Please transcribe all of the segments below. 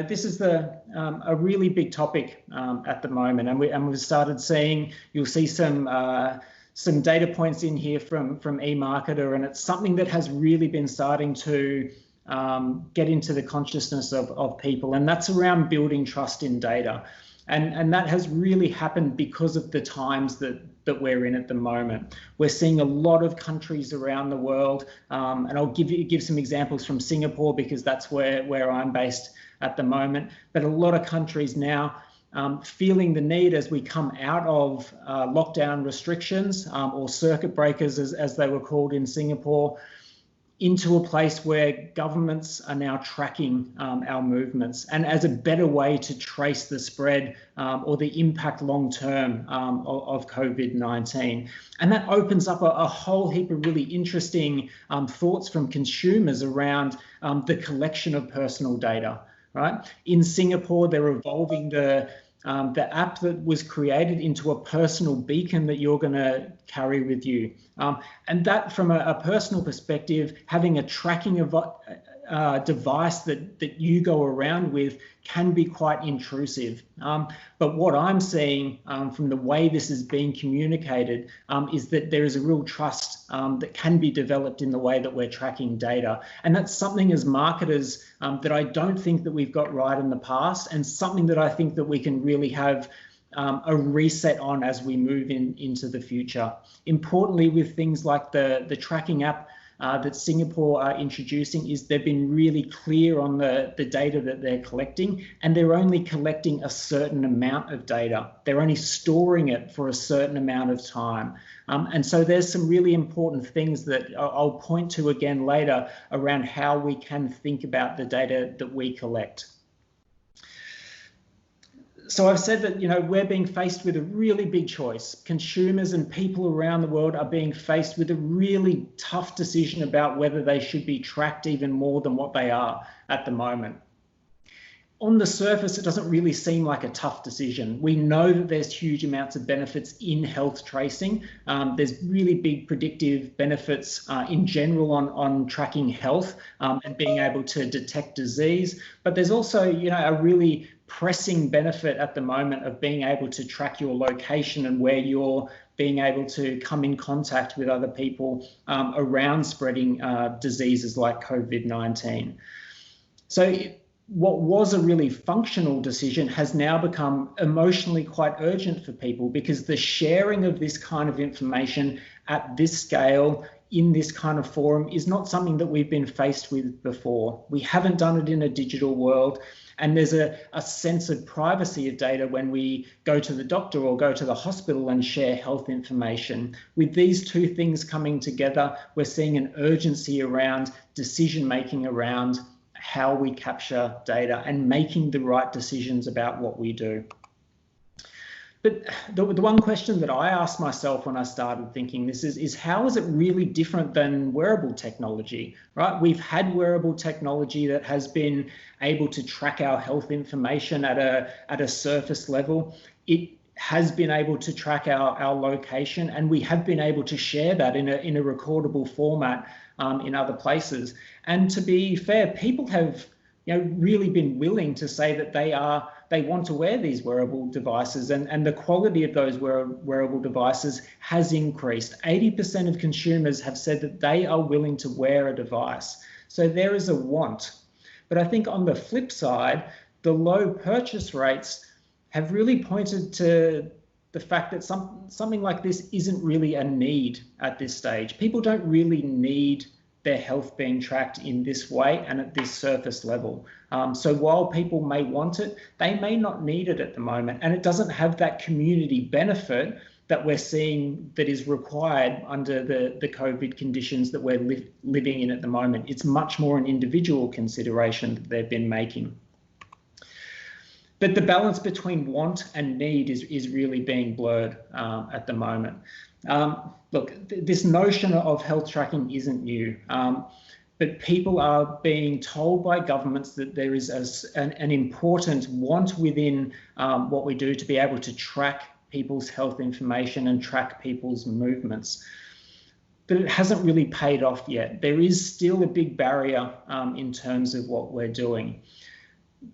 This is a really big topic at the moment, and we've started seeing. You'll see some data points in here from eMarketer, and it's something that has really been starting to get into the consciousness of people, and that's around building trust in data, and that has really happened because of the times that we're in at the moment. We're seeing a lot of countries around the world, and I'll give some examples from Singapore because that's where I'm based at the moment, but a lot of countries now feeling the need as we come out of lockdown restrictions or circuit breakers as they were called in Singapore, into a place where governments are now tracking our movements and as a better way to trace the spread or the impact long term of COVID-19. And that opens up a whole heap of really interesting thoughts from consumers around the collection of personal data, right? In Singapore, they're evolving the app that was created into a personal beacon that you're going to carry with you. And that, from a personal perspective, having a tracking device that you go around with can be quite intrusive. But what I'm seeing from the way this is being communicated is that there is a real trust that can be developed in the way that we're tracking data. And that's something as marketers that I don't think that we've got right in the past, and something that I think that we can really have a reset on as we move into the future. Importantly, with things like the tracking app that Singapore are introducing, is they've been really clear on the data that they're collecting, and they're only collecting a certain amount of data. They're only storing it for a certain amount of time. And so there's some really important things that I'll point to again later around how we can think about the data that we collect. So I've said that, we're being faced with a really big choice. Consumers and people around the world are being faced with a really tough decision about whether they should be tracked even more than what they are at the moment. On the surface, it doesn't really seem like a tough decision. We know that there's huge amounts of benefits in health tracing. There's really big predictive benefits in general on tracking health and being able to detect disease. But there's also, a really pressing benefit at the moment of being able to track your location and where you're being able to come in contact with other people around spreading diseases like COVID-19. So what was a really functional decision has now become emotionally quite urgent for people, because the sharing of this kind of information at this scale in this kind of forum is not something that we've been faced with before. We haven't done it in a digital world, and there's a sense of privacy of data when we go to the doctor or go to the hospital and share health information. With these two things coming together, we're seeing an urgency around decision-making around how we capture data and making the right decisions about what we do. But the one question that I asked myself when I started thinking this is how is it really different than wearable technology, right? We've had wearable technology that has been able to track our health information at a surface level. It has been able to track our location, and we have been able to share that in a recordable format in other places. And to be fair, people have really been willing to say that they want to wear these wearable devices, and the quality of those wearable devices has increased. 80% of consumers have said that they are willing to wear a device. So there is a want. But I think on the flip side, the low purchase rates have really pointed to the fact that something like this isn't really a need at this stage. People don't really need their health being tracked in this way and at this surface level. So while people may want it, they may not need it at the moment, and it doesn't have that community benefit that we're seeing that is required under the COVID conditions that we're living in at the moment. It's much more an individual consideration that they've been making. But the balance between want and need is really being blurred at the moment. Look, this notion of health tracking isn't new, but people are being told by governments that there is an important want within what we do to be able to track people's health information and track people's movements. But it hasn't really paid off yet. There is still a big barrier in terms of what we're doing.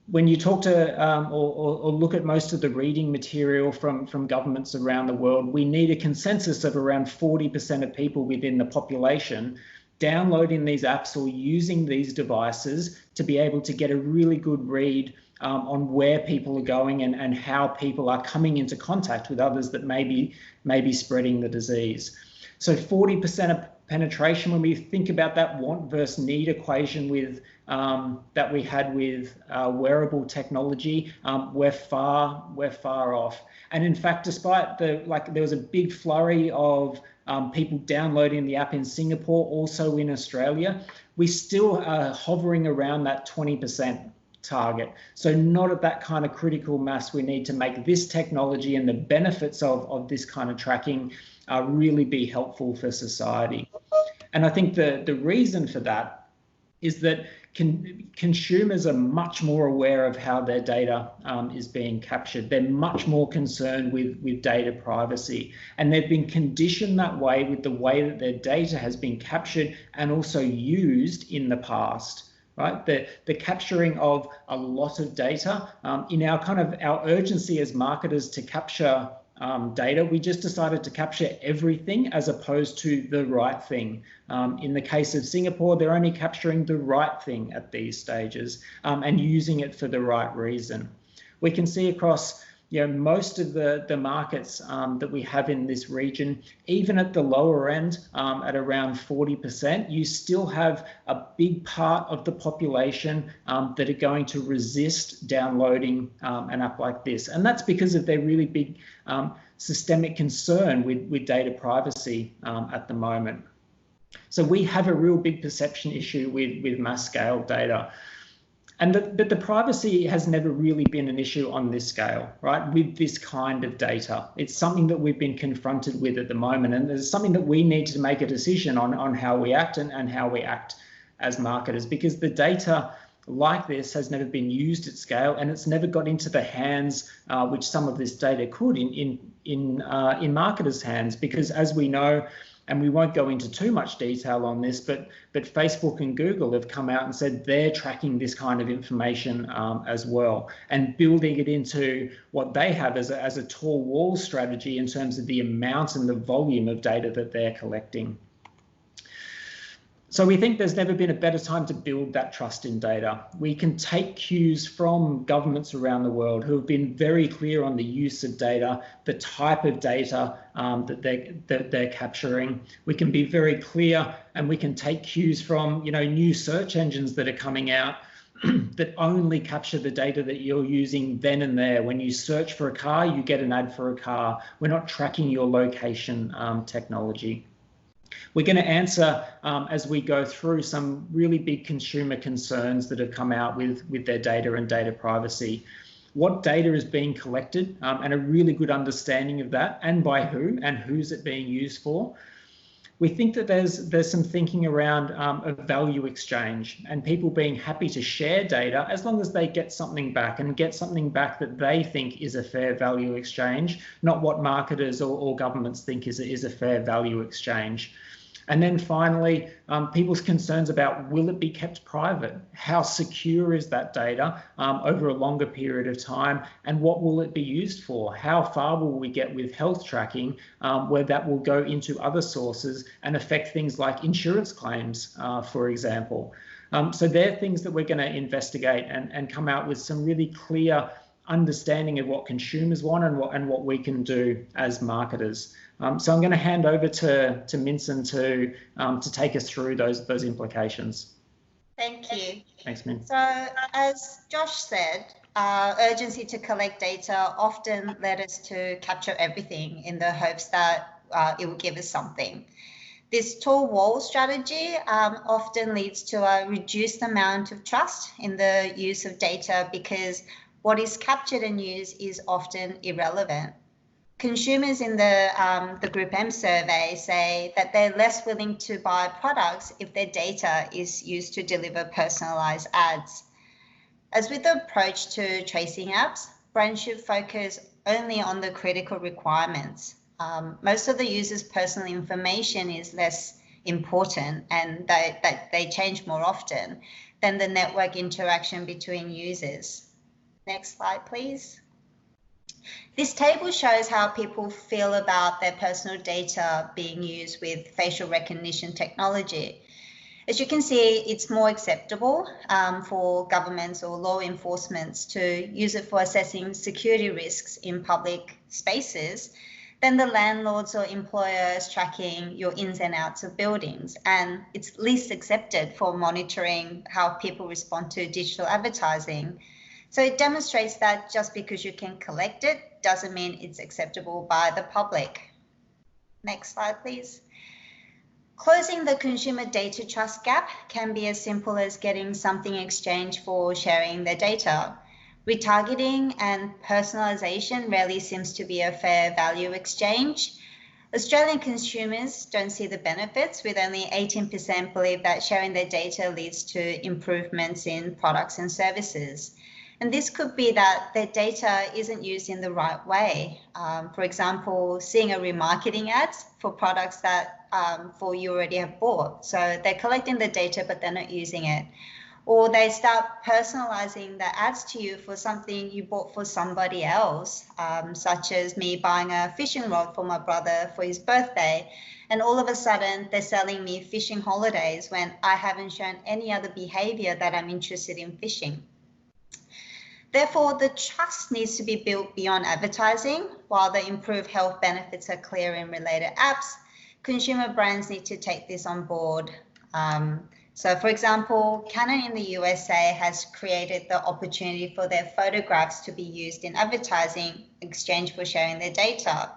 when you talk to or look at most of the reading material from governments around the world, we need a consensus of around 40% of people within the population downloading these apps or using these devices to be able to get a really good read on where people are going and how people are coming into contact with others that may be spreading the disease. So 40% of penetration, when we think about that want versus need equation with that we had with wearable technology, we're far off. And in fact, despite there was a big flurry of people downloading the app in Singapore, also in Australia, we still are hovering around that 20% target. So not at that kind of critical mass we need to make this technology and the benefits of this kind of tracking really be helpful for society. And I think the reason for that is that consumers are much more aware of how their data is being captured. They're much more concerned with data privacy, and they've been conditioned that way with the way that their data has been captured and also used in the past. Right, the capturing of a lot of data in our urgency as marketers to capture data, we just decided to capture everything as opposed to the right thing. In the case of Singapore, they're only capturing the right thing at these stages and using it for the right reason. We can see across most of the markets that we have in this region, even at the lower end, at around 40%, you still have a big part of the population that are going to resist downloading an app like this. And that's because of their really big systemic concern with data privacy at the moment. So we have a real big perception issue with mass scale data. But the privacy has never really been an issue on this scale, right? With this kind of data. It's something that we've been confronted with at the moment, and it's something that we need to make a decision on how we act and how we act as marketers, because the data like this has never been used at scale, and it's never got into the hands which some of this data could in marketers' hands, because as we know, and we won't go into too much detail on this, but Facebook and Google have come out and said they're tracking this kind of information as well, and building it into what they have as a tall wall strategy in terms of the amount and the volume of data that they're collecting. So we think there's never been a better time to build that trust in data. We can take cues from governments around the world who have been very clear on the use of data, the type of data that they're capturing. We can be very clear, and we can take cues from new search engines that are coming out that only capture the data that you're using then and there. When you search for a car, you get an ad for a car. We're not tracking your location technology. We're going to answer, as we go through, some really big consumer concerns that have come out with their data and data privacy. What data is being collected, and a really good understanding of that, and by who, and who's it being used for. We think that there's some thinking around a value exchange, and people being happy to share data as long as they get something back, and get something back that they think is a fair value exchange, not what marketers or governments think is a fair value exchange. And then finally, people's concerns about, will it be kept private? How secure is that data over a longer period of time? And what will it be used for? How far will we get with health tracking, where that will go into other sources and affect things like insurance claims, for example? So they're things that we're going to investigate and come out with some really clear understanding of what consumers want and what we can do as marketers. So I'm going to hand over to Minsun to take us through those implications. Thank you. Thanks, Min. So as Josh said, urgency to collect data often led us to capture everything in the hopes that it will give us something. This tall wall strategy often leads to a reduced amount of trust in the use of data, because what is captured and used is often irrelevant. Consumers in the Group M survey say that they're less willing to buy products if their data is used to deliver personalized ads. As with the approach to tracing apps, brands should focus only on the critical requirements. Most of the users' personal information is less important, and they change more often. than the network interaction between users. Next slide, please. This table shows how people feel about their personal data being used with facial recognition technology. As you can see, it's more acceptable for governments or law enforcement to use it for assessing security risks in public spaces than the landlords or employers tracking your ins and outs of buildings. And it's least accepted for monitoring how people respond to digital advertising. So it demonstrates that just because you can collect it doesn't mean it's acceptable by the public. Next slide, please. Closing the consumer data trust gap can be as simple as getting something in exchange for sharing their data. Retargeting and personalization rarely seems to be a fair value exchange. Australian consumers don't see the benefits, with only 18% believe that sharing their data leads to improvements in products and services. And this could be that their data isn't used in the right way. For example, seeing a remarketing ads for products that for you already have bought. So they're collecting the data, but they're not using it. Or they start personalizing the ads to you for something you bought for somebody else, such as me buying a fishing rod for my brother for his birthday. And all of a sudden, they're selling me fishing holidays when I haven't shown any other behavior that I'm interested in fishing. Therefore, the trust needs to be built beyond advertising. While the improved health benefits are clear in related apps, consumer brands need to take this on board. So, for example, Canon in the USA has created the opportunity for their photographs to be used in advertising in exchange for sharing their data.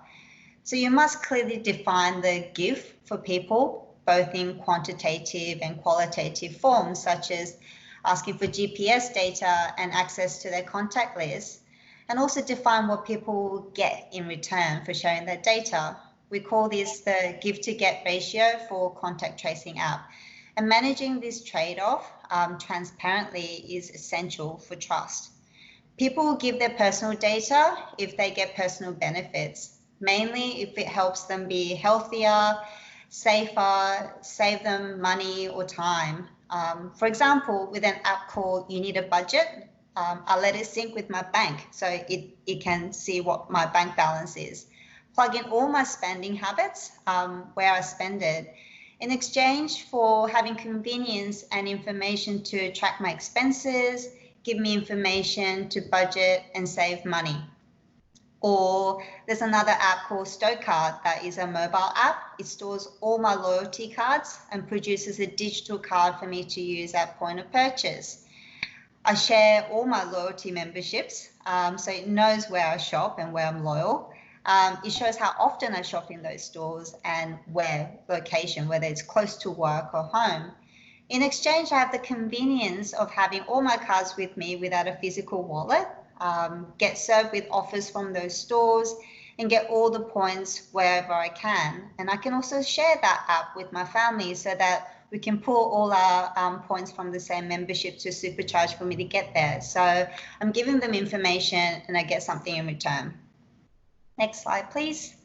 So you must clearly define the give for people, both in quantitative and qualitative forms, such as asking for GPS data and access to their contact list, and also define what people get in return for sharing their data. We call this the give to get ratio for contact tracing app. And managing this trade-off transparently is essential for trust. People will give their personal data if they get personal benefits, mainly if it helps them be healthier, safer, save them money or time. For example, with an app called You Need a Budget, I let it sync with my bank so it can see what my bank balance is. Plug in all my spending habits, where I spend it, in exchange for having convenience and information to track my expenses, give me information to budget and save money. Or there's another app called Stocard that is a mobile app. It stores all my loyalty cards and produces a digital card for me to use at point of purchase. I share all my loyalty memberships, so it knows where I shop and where I'm loyal. It shows how often I shop in those stores and where location, whether it's close to work or home. In exchange, I have the convenience of having all my cards with me without a physical wallet, get served with offers from those stores, and get all the points wherever I can. And I can also share that app with my family so that we can pull all our points from the same membership to supercharge for me to get there. So I'm giving them information and I get something in return. Next slide, please.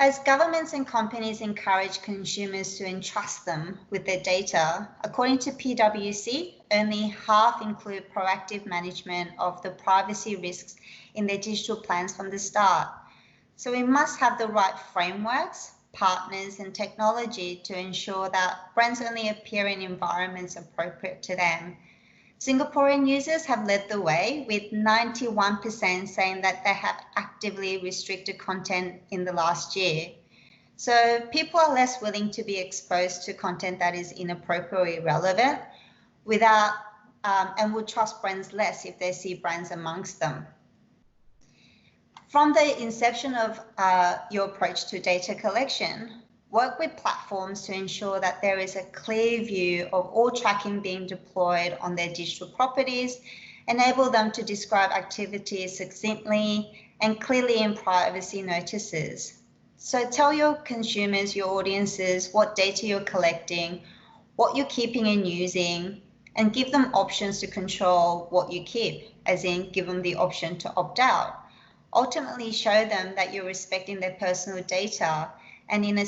As governments and companies encourage consumers to entrust them with their data, according to PwC, only half include proactive management of the privacy risks in their digital plans from the start. So we must have the right frameworks, partners, and technology to ensure that brands only appear in environments appropriate to them. Singaporean users have led the way, with 91% saying that they have actively restricted content in the last year. So people are less willing to be exposed to content that is inappropriately relevant and will trust brands less if they see brands amongst them. From the inception of your approach to data collection, work with platforms to ensure that there is a clear view of all tracking being deployed on their digital properties, enable them to describe activities succinctly and clearly in privacy notices. So tell your consumers, your audiences, what data you're collecting, what you're keeping and using, and give them options to control what you keep, as in give them the option to opt out. Ultimately show them that you're respecting their personal data and in a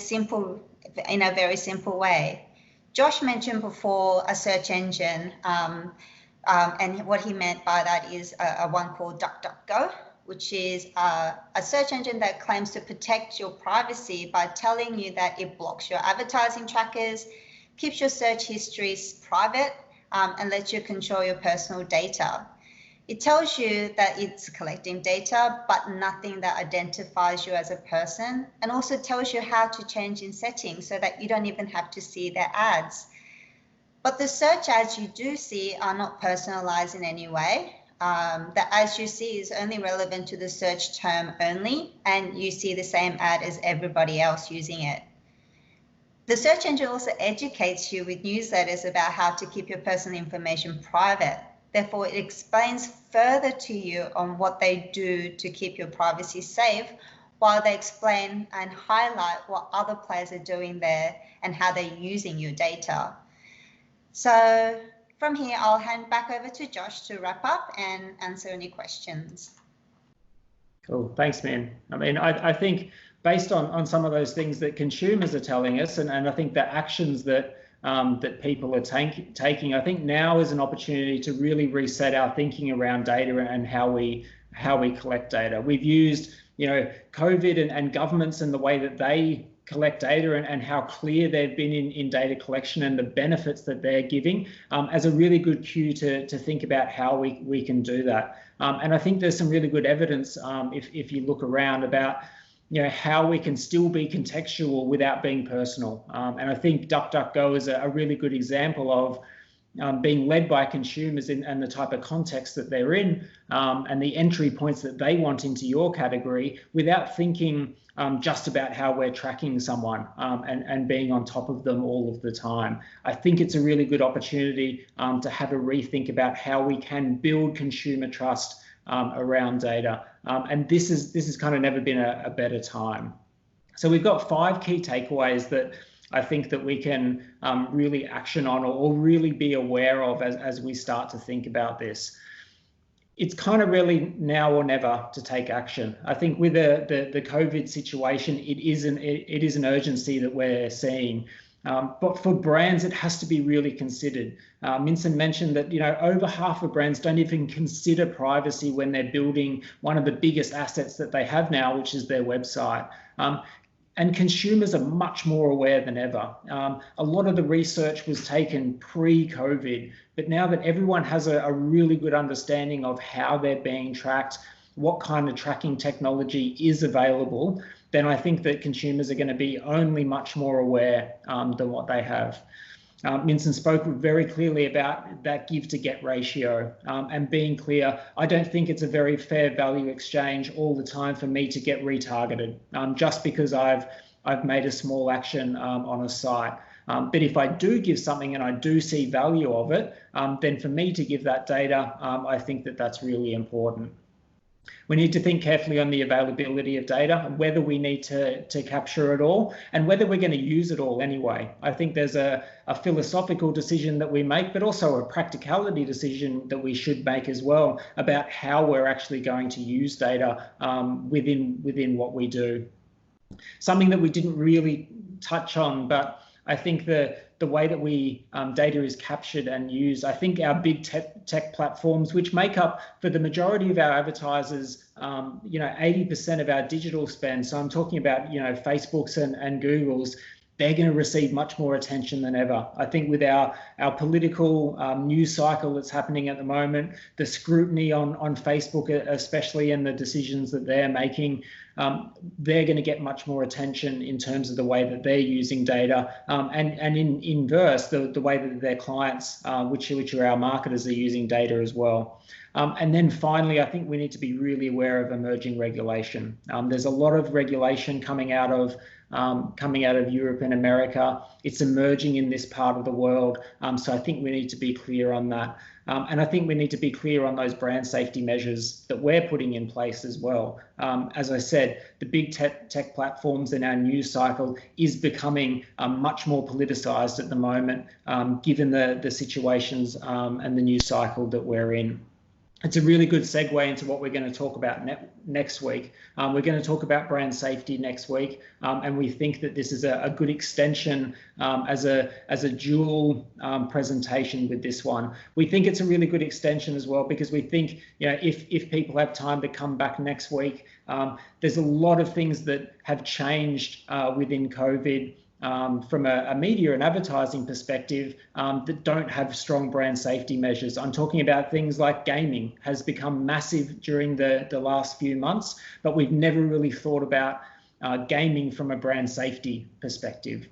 very simple way. Josh mentioned before a search engine, and what he meant by that is a one called DuckDuckGo, which is a search engine that claims to protect your privacy by telling you that it blocks your advertising trackers, keeps your search histories private, and lets you control your personal data. It tells you that it's collecting data, but nothing that identifies you as a person, and also tells you how to change in settings so that you don't even have to see their ads. But the search ads you do see are not personalized in any way. The ads you see is only relevant to the search term only, and you see the same ad as everybody else using it. The search engine also educates you with newsletters about how to keep your personal information private. Therefore, it explains further to you on what they do to keep your privacy safe, while they explain and highlight what other players are doing there and how they're using your data. So from here, I'll hand back over to Josh to wrap up and answer any questions. Cool, thanks, man. I mean, I think based on some of those things that consumers are telling us, and I think the actions that that people are taking, I think now is an opportunity to really reset our thinking around data and how we collect data. We've used, you know, COVID and governments and the way that they collect data and how clear they've been in data collection and the benefits that they're giving as a really good cue to think about how we can do that. And I think there's some really good evidence if you look around about, you know, how we can still be contextual without being personal. And I think DuckDuckGo is a really good example of being led by consumers and the type of context that they're in and the entry points that they want into your category without thinking just about how we're tracking someone and being on top of them all of the time. I think it's a really good opportunity to have a rethink about how we can build consumer trust around data. And this is kind of never been a better time. So we've got 5 key takeaways that I think that we can really action on or really be aware of as we start to think about this. It's kind of really now or never to take action. I think with the COVID situation, it is an urgency that we're seeing. But for brands, it has to be really considered. Minsun mentioned that, you know, over half of brands don't even consider privacy when they're building one of the biggest assets that they have now, which is their website. And consumers are much more aware than ever. A lot of the research was taken pre-COVID, but now that everyone has a really good understanding of how they're being tracked, what kind of tracking technology is available, then I think that consumers are going to be only much more aware than what they have. Minsun spoke very clearly about that give to get ratio and being clear. I don't think it's a very fair value exchange all the time for me to get retargeted just because I've made a small action on a site. But if I do give something and I do see value of it, then for me to give that data, I think that that's really important. We need to think carefully on the availability of data, whether we need to capture it all and whether we're going to use it all anyway. I think there's a philosophical decision that we make, but also a practicality decision that we should make as well about how we're actually going to use data within what we do. Something that we didn't really touch on, but I think the way that data is captured and used, I think our big tech platforms, which make up for the majority of our advertisers, 80% of our digital spend. So I'm talking about, Facebook's and Google's, they're going to receive much more attention than ever. I think with our political news cycle that's happening at the moment, the scrutiny on Facebook especially and the decisions that they're making, they're going to get much more attention in terms of the way that they're using data and in inverse, the way that their clients, which are our marketers, are using data as well. And then finally, I think we need to be really aware of emerging regulation. There's a lot of regulation coming out of Europe and America. It's emerging in this part of the world. So I think we need to be clear on that. And I think we need to be clear on those brand safety measures that we're putting in place as well. As I said, the big tech platforms in our news cycle is becoming much more politicized at the moment, given the situations and the news cycle that we're in. it's a really good segue into what we're going to talk about next week. We're going to talk about brand safety next week, and we think that this is a good extension as a dual presentation with this one. We think it's a really good extension as well because we think, you know, if people have time to come back next week, there's a lot of things that have changed within COVID. From a media and advertising perspective that don't have strong brand safety measures. I'm talking about things like gaming has become massive during the last few months, but we've never really thought about gaming from a brand safety perspective.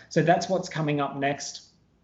So that's what's coming up next.